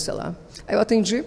sei lá. Aí eu atendi,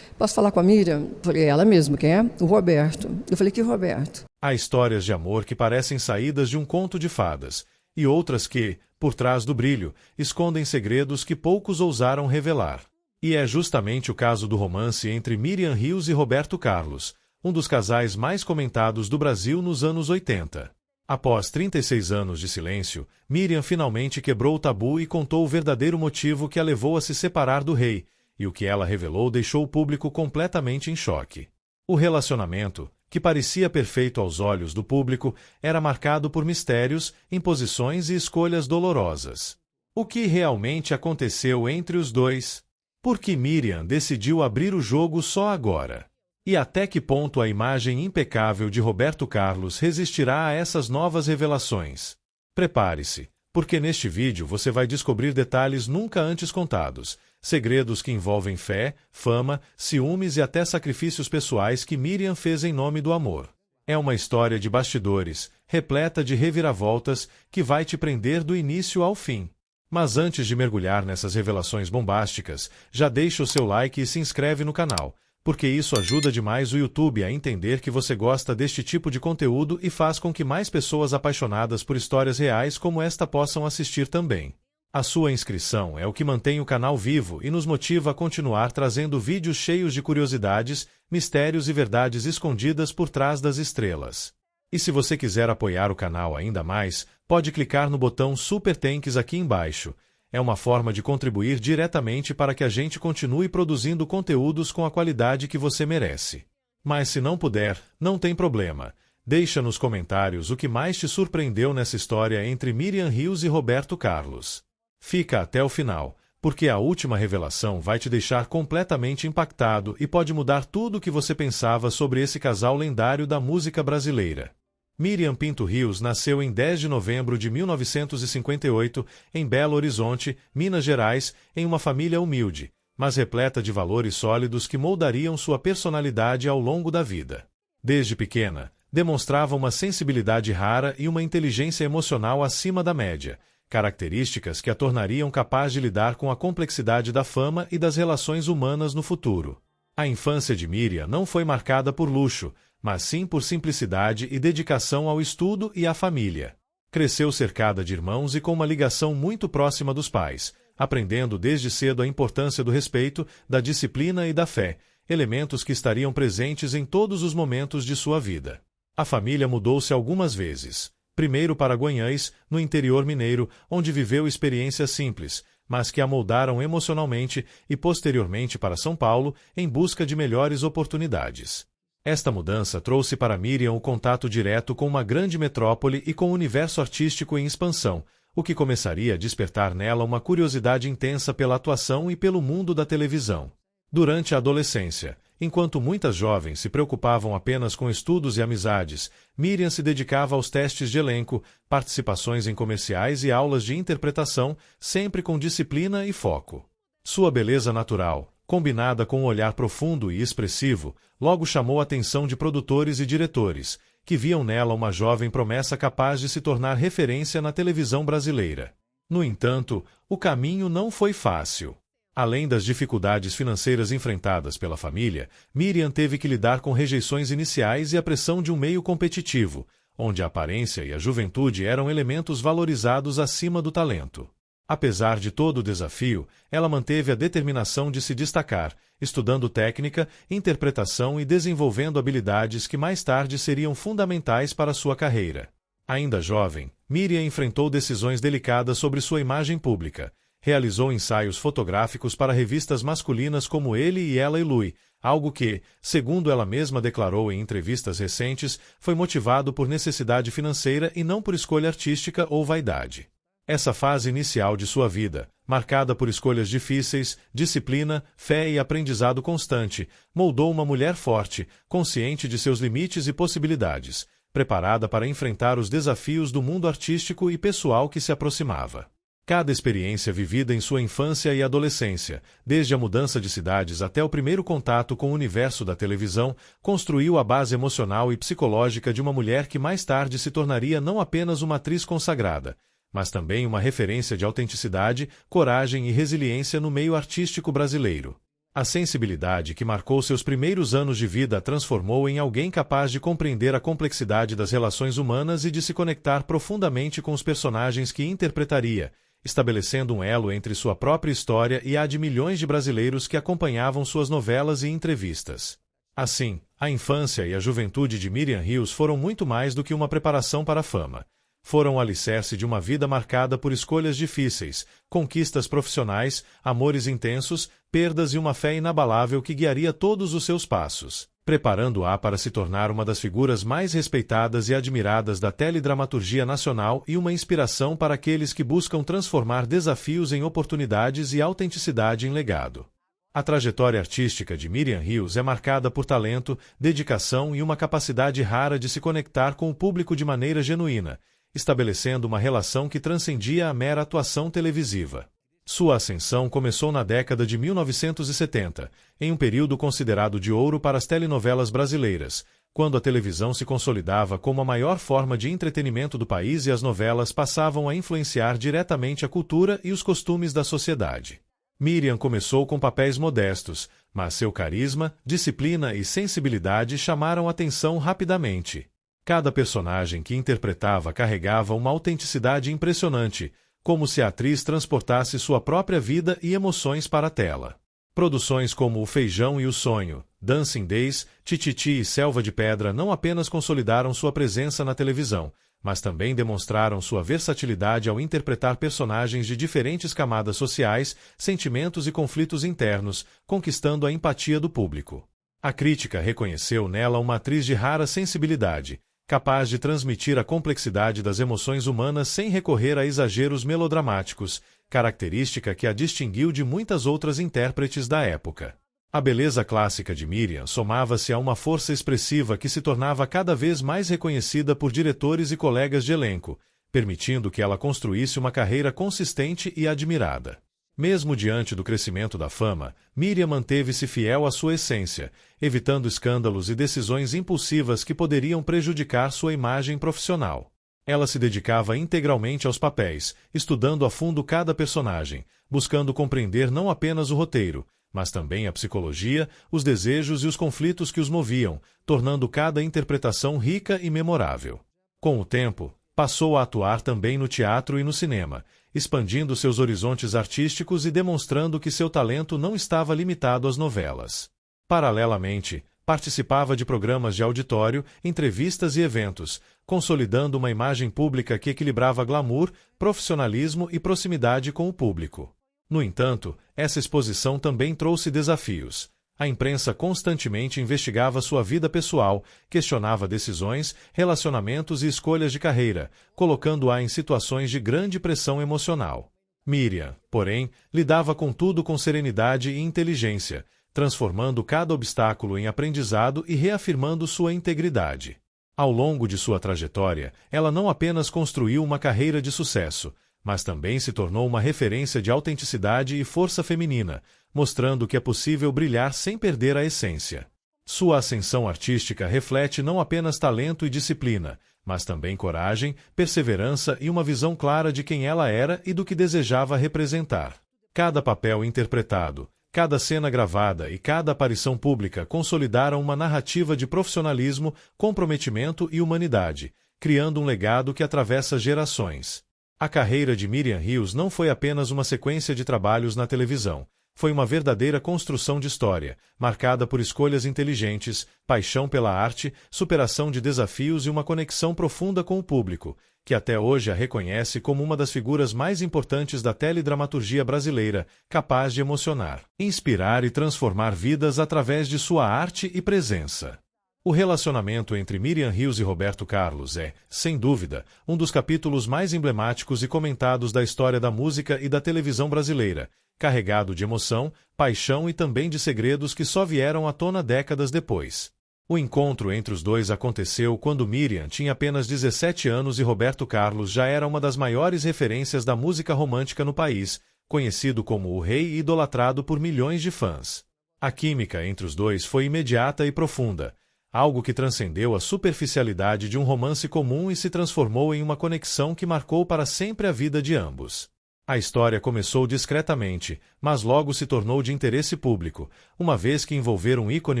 posso falar com a Miriam? Falei, ela mesma, quem é? O Roberto. Eu falei, que Roberto? Há histórias de amor que parecem saídas de um conto de fadas, e outras que, por trás do brilho, escondem segredos que poucos ousaram revelar. E é justamente o caso do romance entre Miriam Rios e Roberto Carlos, um dos casais mais comentados do Brasil nos anos 80. Após 36 anos de silêncio, Miriam finalmente quebrou o tabu e contou o verdadeiro motivo que a levou a se separar do rei, e o que ela revelou deixou o público completamente em choque. O relacionamento, que parecia perfeito aos olhos do público, era marcado por mistérios, imposições e escolhas dolorosas. O que realmente aconteceu entre os dois? Por que Miriam decidiu abrir o jogo só agora? E até que ponto a imagem impecável de Roberto Carlos resistirá a essas novas revelações? Prepare-se, porque neste vídeo você vai descobrir detalhes nunca antes contados, segredos que envolvem fé, fama, ciúmes e até sacrifícios pessoais que Miriam fez em nome do amor. É uma história de bastidores, repleta de reviravoltas, que vai te prender do início ao fim. Mas antes de mergulhar nessas revelações bombásticas, já deixa o seu like e se inscreve no canal, porque isso ajuda demais o YouTube a entender que você gosta deste tipo de conteúdo e faz com que mais pessoas apaixonadas por histórias reais como esta possam assistir também. A sua inscrição é o que mantém o canal vivo e nos motiva a continuar trazendo vídeos cheios de curiosidades, mistérios e verdades escondidas por trás das estrelas. E se você quiser apoiar o canal ainda mais, pode clicar no botão Super Thanks aqui embaixo. É uma forma de contribuir diretamente para que a gente continue produzindo conteúdos com a qualidade que você merece. Mas se não puder, não tem problema. Deixa nos comentários o que mais te surpreendeu nessa história entre Miriam Rios e Roberto Carlos. Fica até o final, porque a última revelação vai te deixar completamente impactado e pode mudar tudo o que você pensava sobre esse casal lendário da música brasileira. Miriam Pinto Rios nasceu em 10 de novembro de 1958, em Belo Horizonte, Minas Gerais, em uma família humilde, mas repleta de valores sólidos que moldariam sua personalidade ao longo da vida. Desde pequena, demonstrava uma sensibilidade rara e uma inteligência emocional acima da média, características que a tornariam capaz de lidar com a complexidade da fama e das relações humanas no futuro. A infância de Miriam não foi marcada por luxo, mas sim por simplicidade e dedicação ao estudo e à família. Cresceu cercada de irmãos e com uma ligação muito próxima dos pais, aprendendo desde cedo a importância do respeito, da disciplina e da fé, elementos que estariam presentes em todos os momentos de sua vida. A família mudou-se algumas vezes. Primeiro para Guanhães, no interior mineiro, onde viveu experiências simples, mas que a moldaram emocionalmente, e posteriormente para São Paulo, em busca de melhores oportunidades. Esta mudança trouxe para Miriam o contato direto com uma grande metrópole e com o universo artístico em expansão, o que começaria a despertar nela uma curiosidade intensa pela atuação e pelo mundo da televisão. Durante a adolescência, enquanto muitas jovens se preocupavam apenas com estudos e amizades, Miriam se dedicava aos testes de elenco, participações em comerciais e aulas de interpretação, sempre com disciplina e foco. Sua beleza natural, combinada com um olhar profundo e expressivo, logo chamou a atenção de produtores e diretores, que viam nela uma jovem promessa capaz de se tornar referência na televisão brasileira. No entanto, o caminho não foi fácil. Além das dificuldades financeiras enfrentadas pela família, Miriam teve que lidar com rejeições iniciais e a pressão de um meio competitivo, onde a aparência e a juventude eram elementos valorizados acima do talento. Apesar de todo o desafio, ela manteve a determinação de se destacar, estudando técnica, interpretação e desenvolvendo habilidades que mais tarde seriam fundamentais para sua carreira. Ainda jovem, Miriam enfrentou decisões delicadas sobre sua imagem pública. Realizou ensaios fotográficos para revistas masculinas como Ele e Ela e Lui, algo que, segundo ela mesma declarou em entrevistas recentes, foi motivado por necessidade financeira e não por escolha artística ou vaidade. Essa fase inicial de sua vida, marcada por escolhas difíceis, disciplina, fé e aprendizado constante, moldou uma mulher forte, consciente de seus limites e possibilidades, preparada para enfrentar os desafios do mundo artístico e pessoal que se aproximava. Cada experiência vivida em sua infância e adolescência, desde a mudança de cidades até o primeiro contato com o universo da televisão, construiu a base emocional e psicológica de uma mulher que mais tarde se tornaria não apenas uma atriz consagrada, mas também uma referência de autenticidade, coragem e resiliência no meio artístico brasileiro. A sensibilidade que marcou seus primeiros anos de vida a transformou em alguém capaz de compreender a complexidade das relações humanas e de se conectar profundamente com os personagens que interpretaria, estabelecendo um elo entre sua própria história e a de milhões de brasileiros que acompanhavam suas novelas e entrevistas. Assim, a infância e a juventude de Miriam Ríos foram muito mais do que uma preparação para a fama. Foram o alicerce de uma vida marcada por escolhas difíceis, conquistas profissionais, amores intensos, perdas e uma fé inabalável que guiaria todos os seus passos, preparando-a para se tornar uma das figuras mais respeitadas e admiradas da teledramaturgia nacional e uma inspiração para aqueles que buscam transformar desafios em oportunidades e autenticidade em legado. A trajetória artística de Miriam Ríos é marcada por talento, dedicação e uma capacidade rara de se conectar com o público de maneira genuína, estabelecendo uma relação que transcendia a mera atuação televisiva. Sua ascensão começou na década de 1970, em um período considerado de ouro para as telenovelas brasileiras, quando a televisão se consolidava como a maior forma de entretenimento do país e as novelas passavam a influenciar diretamente a cultura e os costumes da sociedade. Miriam começou com papéis modestos, mas seu carisma, disciplina e sensibilidade chamaram atenção rapidamente. Cada personagem que interpretava carregava uma autenticidade impressionante, como se a atriz transportasse sua própria vida e emoções para a tela. Produções como O Feijão e o Sonho, Dancing Days, Tititi e Selva de Pedra não apenas consolidaram sua presença na televisão, mas também demonstraram sua versatilidade ao interpretar personagens de diferentes camadas sociais, sentimentos e conflitos internos, conquistando a empatia do público. A crítica reconheceu nela uma atriz de rara sensibilidade, capaz de transmitir a complexidade das emoções humanas sem recorrer a exageros melodramáticos, característica que a distinguiu de muitas outras intérpretes da época. A beleza clássica de Miriam somava-se a uma força expressiva que se tornava cada vez mais reconhecida por diretores e colegas de elenco, permitindo que ela construísse uma carreira consistente e admirada. Mesmo diante do crescimento da fama, Miriam manteve-se fiel à sua essência, evitando escândalos e decisões impulsivas que poderiam prejudicar sua imagem profissional. Ela se dedicava integralmente aos papéis, estudando a fundo cada personagem, buscando compreender não apenas o roteiro, mas também a psicologia, os desejos e os conflitos que os moviam, tornando cada interpretação rica e memorável. Com o tempo, passou a atuar também no teatro e no cinema, expandindo seus horizontes artísticos e demonstrando que seu talento não estava limitado às novelas. Paralelamente, participava de programas de auditório, entrevistas e eventos, consolidando uma imagem pública que equilibrava glamour, profissionalismo e proximidade com o público. No entanto, essa exposição também trouxe desafios. A imprensa constantemente investigava sua vida pessoal, questionava decisões, relacionamentos e escolhas de carreira, colocando-a em situações de grande pressão emocional. Miriam, porém, lidava com tudo com serenidade e inteligência, transformando cada obstáculo em aprendizado e reafirmando sua integridade. Ao longo de sua trajetória, ela não apenas construiu uma carreira de sucesso, mas também se tornou uma referência de autenticidade e força feminina, mostrando que é possível brilhar sem perder a essência. Sua ascensão artística reflete não apenas talento e disciplina, mas também coragem, perseverança e uma visão clara de quem ela era e do que desejava representar. Cada papel interpretado, cada cena gravada e cada aparição pública consolidaram uma narrativa de profissionalismo, comprometimento e humanidade, criando um legado que atravessa gerações. A carreira de Miriam Ríos não foi apenas uma sequência de trabalhos na televisão. Foi uma verdadeira construção de história, marcada por escolhas inteligentes, paixão pela arte, superação de desafios e uma conexão profunda com o público, que até hoje a reconhece como uma das figuras mais importantes da teledramaturgia brasileira, capaz de emocionar, inspirar e transformar vidas através de sua arte e presença. O relacionamento entre Miriam Ríos e Roberto Carlos é, sem dúvida, um dos capítulos mais emblemáticos e comentados da história da música e da televisão brasileira, carregado de emoção, paixão e também de segredos que só vieram à tona décadas depois. O encontro entre os dois aconteceu quando Miriam tinha apenas 17 anos e Roberto Carlos já era uma das maiores referências da música romântica no país, conhecido como o rei e idolatrado por milhões de fãs. A química entre os dois foi imediata e profunda. algo que transcendeu a superficialidade de um romance comum e se transformou em uma conexão que marcou para sempre a vida de ambos. A história começou discretamente, mas logo se tornou de interesse público, uma vez que envolver um ícone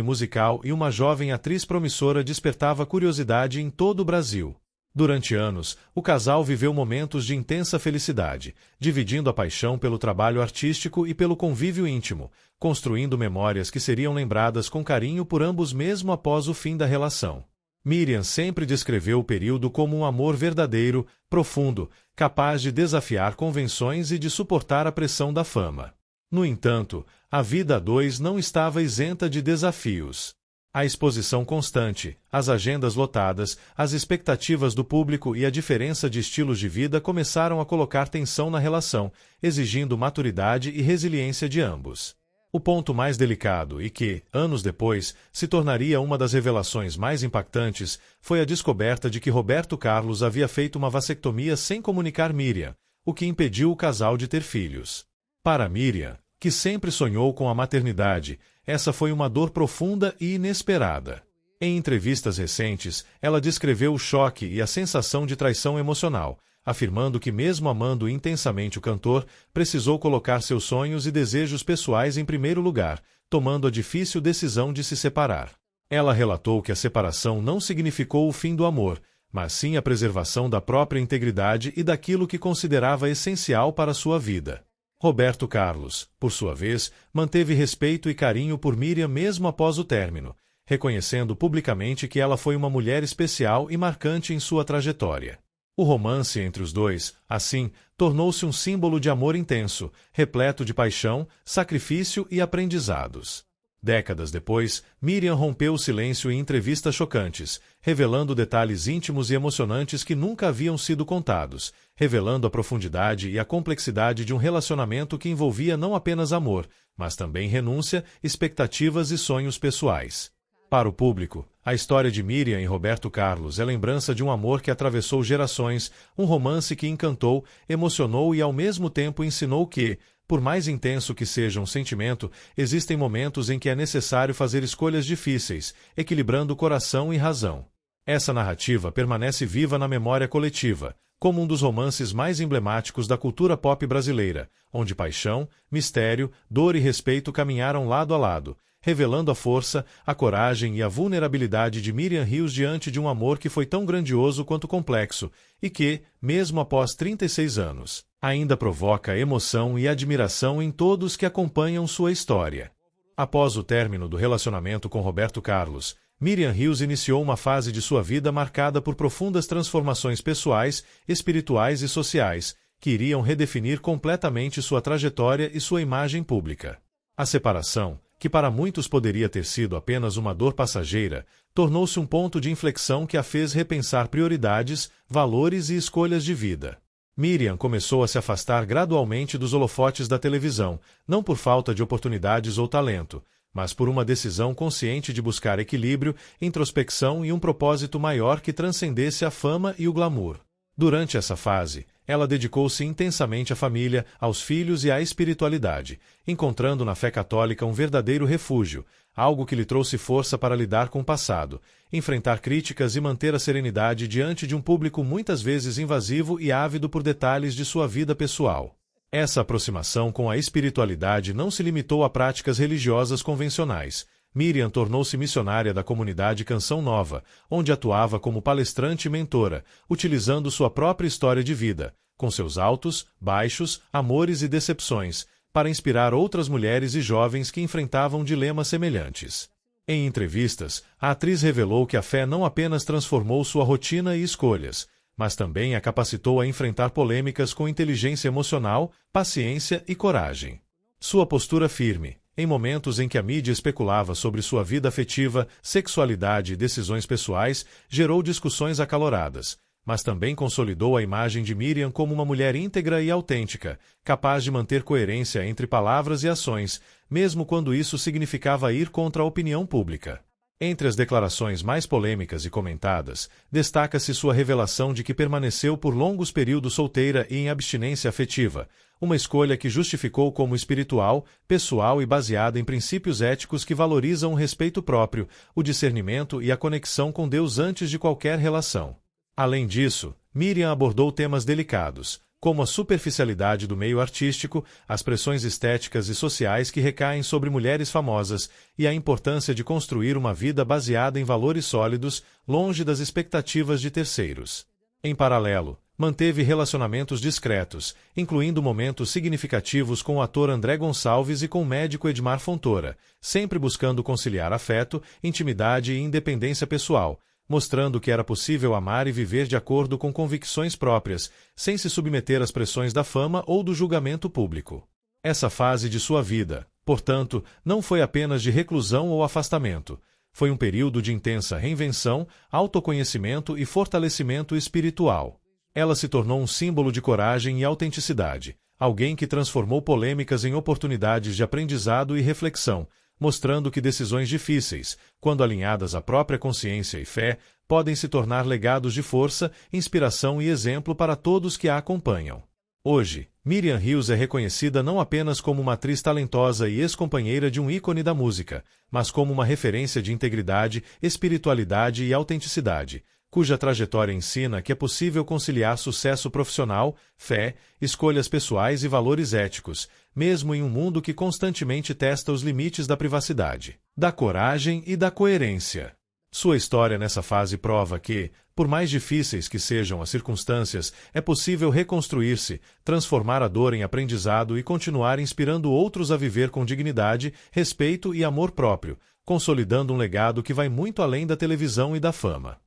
musical e uma jovem atriz promissora despertava curiosidade em todo o Brasil. Durante anos, o casal viveu momentos de intensa felicidade, dividindo a paixão pelo trabalho artístico e pelo convívio íntimo, construindo memórias que seriam lembradas com carinho por ambos mesmo após o fim da relação. Miriam sempre descreveu o período como um amor verdadeiro, profundo, capaz de desafiar convenções e de suportar a pressão da fama. No entanto, a vida a dois não estava isenta de desafios. A exposição constante, as agendas lotadas, as expectativas do público e a diferença de estilos de vida começaram a colocar tensão na relação, exigindo maturidade e resiliência de ambos. O ponto mais delicado e que, anos depois, se tornaria uma das revelações mais impactantes foi a descoberta de que Roberto Carlos havia feito uma vasectomia sem comunicar Miriam, o que impediu o casal de ter filhos. Para Miriam, que sempre sonhou com a maternidade, essa foi uma dor profunda e inesperada. Em entrevistas recentes, ela descreveu o choque e a sensação de traição emocional, afirmando que mesmo amando intensamente o cantor, precisou colocar seus sonhos e desejos pessoais em primeiro lugar, tomando a difícil decisão de se separar. Ela relatou que a separação não significou o fim do amor, mas sim a preservação da própria integridade e daquilo que considerava essencial para sua vida. Roberto Carlos, por sua vez, manteve respeito e carinho por Miriam mesmo após o término, reconhecendo publicamente que ela foi uma mulher especial e marcante em sua trajetória. O romance entre os dois, assim, tornou-se um símbolo de amor intenso, repleto de paixão, sacrifício e aprendizados. Décadas depois, Miriam rompeu o silêncio em entrevistas chocantes, revelando detalhes íntimos e emocionantes que nunca haviam sido contados, revelando a profundidade e a complexidade de um relacionamento que envolvia não apenas amor, mas também renúncia, expectativas e sonhos pessoais. Para o público, a história de Miriam e Roberto Carlos é lembrança de um amor que atravessou gerações, um romance que encantou, emocionou e ao mesmo tempo ensinou que, por mais intenso que seja um sentimento, existem momentos em que é necessário fazer escolhas difíceis, equilibrando coração e razão. Essa narrativa permanece viva na memória coletiva, como um dos romances mais emblemáticos da cultura pop brasileira, onde paixão, mistério, dor e respeito caminharam lado a lado, revelando a força, a coragem e a vulnerabilidade de Miriam Rios diante de um amor que foi tão grandioso quanto complexo e que, mesmo após 36 anos, ainda provoca emoção e admiração em todos que acompanham sua história. Após o término do relacionamento com Roberto Carlos, Miriam Rios iniciou uma fase de sua vida marcada por profundas transformações pessoais, espirituais e sociais, que iriam redefinir completamente sua trajetória e sua imagem pública. A separação, que para muitos poderia ter sido apenas uma dor passageira, tornou-se um ponto de inflexão que a fez repensar prioridades, valores e escolhas de vida. Miriam começou a se afastar gradualmente dos holofotes da televisão, não por falta de oportunidades ou talento, mas por uma decisão consciente de buscar equilíbrio, introspecção e um propósito maior que transcendesse a fama e o glamour. Durante essa fase, ela dedicou-se intensamente à família, aos filhos e à espiritualidade, encontrando na fé católica um verdadeiro refúgio, algo que lhe trouxe força para lidar com o passado, enfrentar críticas e manter a serenidade diante de um público muitas vezes invasivo e ávido por detalhes de sua vida pessoal. Essa aproximação com a espiritualidade não se limitou a práticas religiosas convencionais. Miriam tornou-se missionária da comunidade Canção Nova, onde atuava como palestrante e mentora, utilizando sua própria história de vida, com seus altos, baixos, amores e decepções, para inspirar outras mulheres e jovens que enfrentavam dilemas semelhantes. Em entrevistas, a atriz revelou que a fé não apenas transformou sua rotina e escolhas, mas também a capacitou a enfrentar polêmicas com inteligência emocional, paciência e coragem. Sua postura firme, em momentos em que a mídia especulava sobre sua vida afetiva, sexualidade e decisões pessoais, gerou discussões acaloradas, mas também consolidou a imagem de Miriam como uma mulher íntegra e autêntica, capaz de manter coerência entre palavras e ações, mesmo quando isso significava ir contra a opinião pública. Entre as declarações mais polêmicas e comentadas, destaca-se sua revelação de que permaneceu por longos períodos solteira e em abstinência afetiva, uma escolha que justificou como espiritual, pessoal e baseada em princípios éticos que valorizam o respeito próprio, o discernimento e a conexão com Deus antes de qualquer relação. Além disso, Miriam abordou temas delicados, como a superficialidade do meio artístico, as pressões estéticas e sociais que recaem sobre mulheres famosas e a importância de construir uma vida baseada em valores sólidos, longe das expectativas de terceiros. Em paralelo, manteve relacionamentos discretos, incluindo momentos significativos com o ator André Gonçalves e com o médico Edmar Fontoura, sempre buscando conciliar afeto, intimidade e independência pessoal, mostrando que era possível amar e viver de acordo com convicções próprias, sem se submeter às pressões da fama ou do julgamento público. Essa fase de sua vida, portanto, não foi apenas de reclusão ou afastamento. Foi um período de intensa reinvenção, autoconhecimento e fortalecimento espiritual. Ela se tornou um símbolo de coragem e autenticidade, alguém que transformou polêmicas em oportunidades de aprendizado e reflexão, mostrando que decisões difíceis, quando alinhadas à própria consciência e fé, podem se tornar legados de força, inspiração e exemplo para todos que a acompanham. Hoje, Miriam Hills é reconhecida não apenas como uma atriz talentosa e ex-companheira de um ícone da música, mas como uma referência de integridade, espiritualidade e autenticidade, cuja trajetória ensina que é possível conciliar sucesso profissional, fé, escolhas pessoais e valores éticos, mesmo em um mundo que constantemente testa os limites da privacidade, da coragem e da coerência. Sua história nessa fase prova que, por mais difíceis que sejam as circunstâncias, é possível reconstruir-se, transformar a dor em aprendizado e continuar inspirando outros a viver com dignidade, respeito e amor próprio, consolidando um legado que vai muito além da televisão e da fama.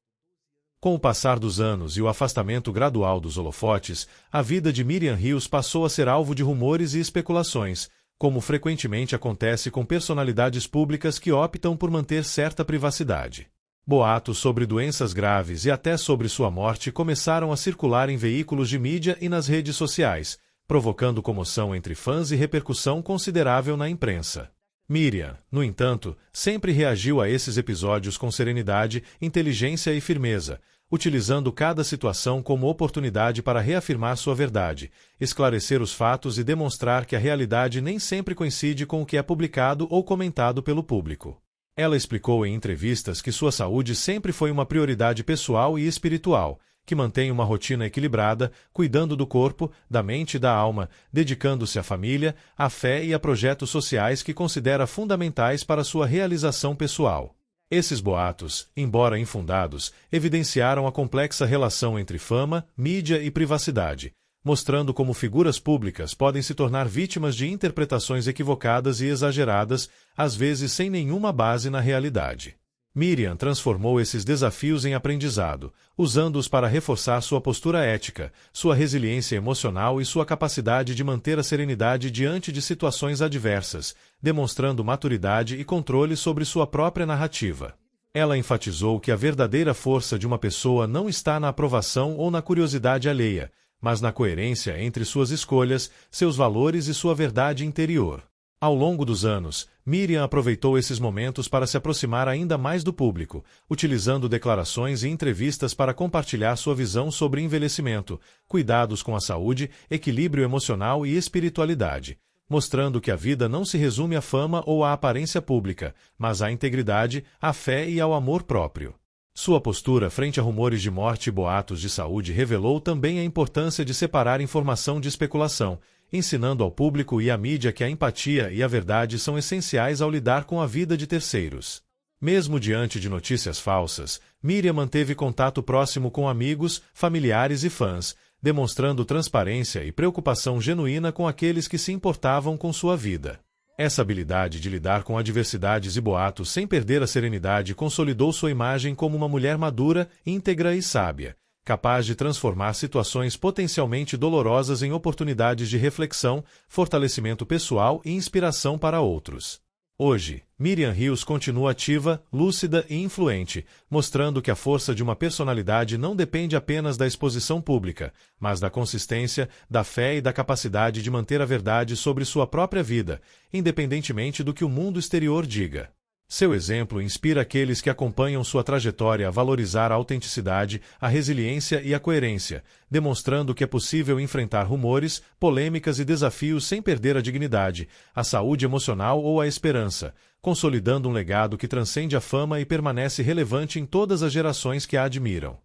Com o passar dos anos e o afastamento gradual dos holofotes, a vida de Miriam Hills passou a ser alvo de rumores e especulações, como frequentemente acontece com personalidades públicas que optam por manter certa privacidade. Boatos sobre doenças graves e até sobre sua morte começaram a circular em veículos de mídia e nas redes sociais, provocando comoção entre fãs e repercussão considerável na imprensa. Miriam, no entanto, sempre reagiu a esses episódios com serenidade, inteligência e firmeza, utilizando cada situação como oportunidade para reafirmar sua verdade, esclarecer os fatos e demonstrar que a realidade nem sempre coincide com o que é publicado ou comentado pelo público. Ela explicou em entrevistas que sua saúde sempre foi uma prioridade pessoal e espiritual, que mantém uma rotina equilibrada, cuidando do corpo, da mente e da alma, dedicando-se à família, à fé e a projetos sociais que considera fundamentais para sua realização pessoal. Esses boatos, embora infundados, evidenciaram a complexa relação entre fama, mídia e privacidade, mostrando como figuras públicas podem se tornar vítimas de interpretações equivocadas e exageradas, às vezes sem nenhuma base na realidade. Miriam transformou esses desafios em aprendizado, usando-os para reforçar sua postura ética, sua resiliência emocional e sua capacidade de manter a serenidade diante de situações adversas, demonstrando maturidade e controle sobre sua própria narrativa. Ela enfatizou que a verdadeira força de uma pessoa não está na aprovação ou na curiosidade alheia, mas na coerência entre suas escolhas, seus valores e sua verdade interior. Ao longo dos anos, Miriam aproveitou esses momentos para se aproximar ainda mais do público, utilizando declarações e entrevistas para compartilhar sua visão sobre envelhecimento, cuidados com a saúde, equilíbrio emocional e espiritualidade, mostrando que a vida não se resume à fama ou à aparência pública, mas à integridade, à fé e ao amor próprio. Sua postura frente a rumores de morte e boatos de saúde revelou também a importância de separar informação de especulação, ensinando ao público e à mídia que a empatia e a verdade são essenciais ao lidar com a vida de terceiros. Mesmo diante de notícias falsas, Miriam manteve contato próximo com amigos, familiares e fãs, demonstrando transparência e preocupação genuína com aqueles que se importavam com sua vida. Essa habilidade de lidar com adversidades e boatos sem perder a serenidade consolidou sua imagem como uma mulher madura, íntegra e sábia, capaz de transformar situações potencialmente dolorosas em oportunidades de reflexão, fortalecimento pessoal e inspiração para outros. Hoje, Miriam Hills continua ativa, lúcida e influente, mostrando que a força de uma personalidade não depende apenas da exposição pública, mas da consistência, da fé e da capacidade de manter a verdade sobre sua própria vida, independentemente do que o mundo exterior diga. Seu exemplo inspira aqueles que acompanham sua trajetória a valorizar a autenticidade, a resiliência e a coerência, demonstrando que é possível enfrentar rumores, polêmicas e desafios sem perder a dignidade, a saúde emocional ou a esperança, consolidando um legado que transcende a fama e permanece relevante em todas as gerações que a admiram.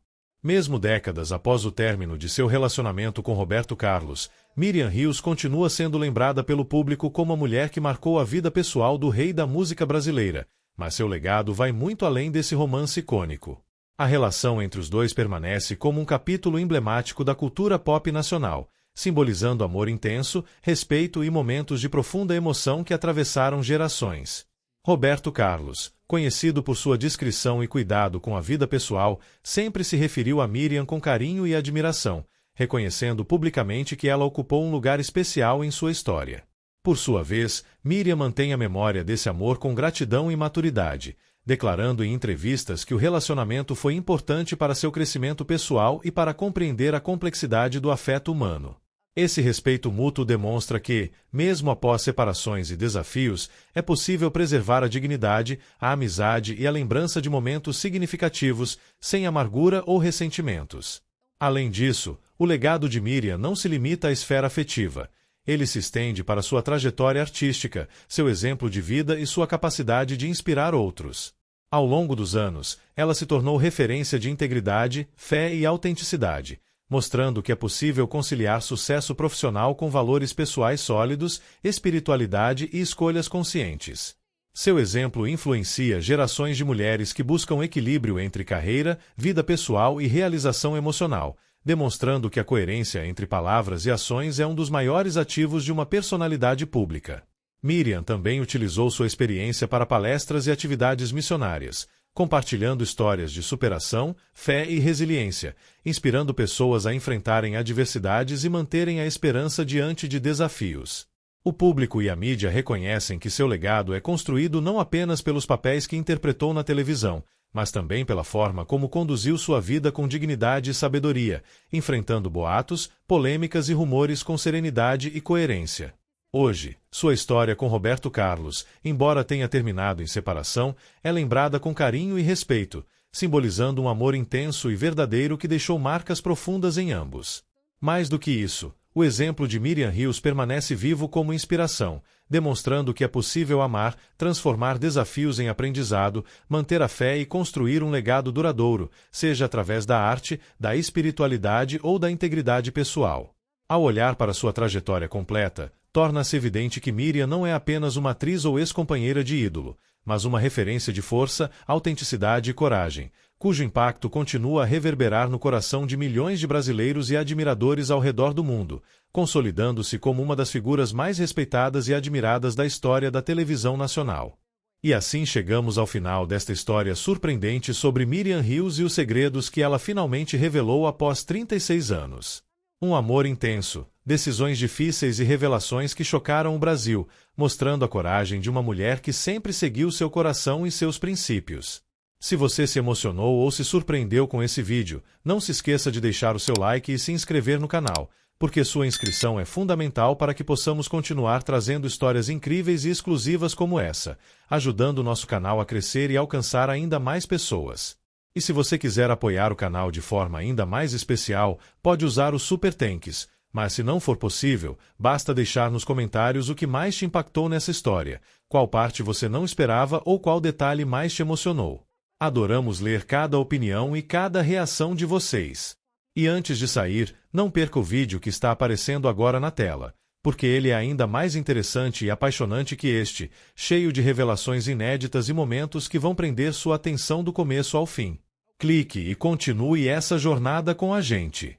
Mesmo décadas após o término de seu relacionamento com Roberto Carlos, Miriam Rios continua sendo lembrada pelo público como a mulher que marcou a vida pessoal do rei da música brasileira, mas seu legado vai muito além desse romance icônico. A relação entre os dois permanece como um capítulo emblemático da cultura pop nacional, simbolizando amor intenso, respeito e momentos de profunda emoção que atravessaram gerações. Roberto Carlos, conhecido por sua discrição e cuidado com a vida pessoal, sempre se referiu a Miriam com carinho e admiração, reconhecendo publicamente que ela ocupou um lugar especial em sua história. Por sua vez, Miriam mantém a memória desse amor com gratidão e maturidade, declarando em entrevistas que o relacionamento foi importante para seu crescimento pessoal e para compreender a complexidade do afeto humano. Esse respeito mútuo demonstra que, mesmo após separações e desafios, é possível preservar a dignidade, a amizade e a lembrança de momentos significativos, sem amargura ou ressentimentos. Além disso, o legado de Miriam não se limita à esfera afetiva. Ele se estende para sua trajetória artística, seu exemplo de vida e sua capacidade de inspirar outros. Ao longo dos anos, ela se tornou referência de integridade, fé e autenticidade, mostrando que é possível conciliar sucesso profissional com valores pessoais sólidos, espiritualidade e escolhas conscientes. Seu exemplo influencia gerações de mulheres que buscam equilíbrio entre carreira, vida pessoal e realização emocional, demonstrando que a coerência entre palavras e ações é um dos maiores ativos de uma personalidade pública. Miriam também utilizou sua experiência para palestras e atividades missionárias, compartilhando histórias de superação, fé e resiliência, inspirando pessoas a enfrentarem adversidades e manterem a esperança diante de desafios. O público e a mídia reconhecem que seu legado é construído não apenas pelos papéis que interpretou na televisão, mas também pela forma como conduziu sua vida com dignidade e sabedoria, enfrentando boatos, polêmicas e rumores com serenidade e coerência. Hoje, sua história com Roberto Carlos, embora tenha terminado em separação, é lembrada com carinho e respeito, simbolizando um amor intenso e verdadeiro que deixou marcas profundas em ambos. Mais do que isso, o exemplo de Miriam Rios permanece vivo como inspiração, demonstrando que é possível amar, transformar desafios em aprendizado, manter a fé e construir um legado duradouro, seja através da arte, da espiritualidade ou da integridade pessoal. Ao olhar para sua trajetória completa, torna-se evidente que Miriam não é apenas uma atriz ou ex-companheira de ídolo, mas uma referência de força, autenticidade e coragem, cujo impacto continua a reverberar no coração de milhões de brasileiros e admiradores ao redor do mundo, consolidando-se como uma das figuras mais respeitadas e admiradas da história da televisão nacional. E assim chegamos ao final desta história surpreendente sobre Miriam Rios e os segredos que ela finalmente revelou após 36 anos. Um amor intenso, decisões difíceis e revelações que chocaram o Brasil, mostrando a coragem de uma mulher que sempre seguiu seu coração e seus princípios. Se você se emocionou ou se surpreendeu com esse vídeo, não se esqueça de deixar o seu like e se inscrever no canal, porque sua inscrição é fundamental para que possamos continuar trazendo histórias incríveis e exclusivas como essa, ajudando o nosso canal a crescer e alcançar ainda mais pessoas. E se você quiser apoiar o canal de forma ainda mais especial, pode usar o Super Thanks, mas se não for possível, basta deixar nos comentários o que mais te impactou nessa história, qual parte você não esperava ou qual detalhe mais te emocionou. Adoramos ler cada opinião e cada reação de vocês. E antes de sair, não perca o vídeo que está aparecendo agora na tela, porque ele é ainda mais interessante e apaixonante que este, cheio de revelações inéditas e momentos que vão prender sua atenção do começo ao fim. Clique e continue essa jornada com a gente.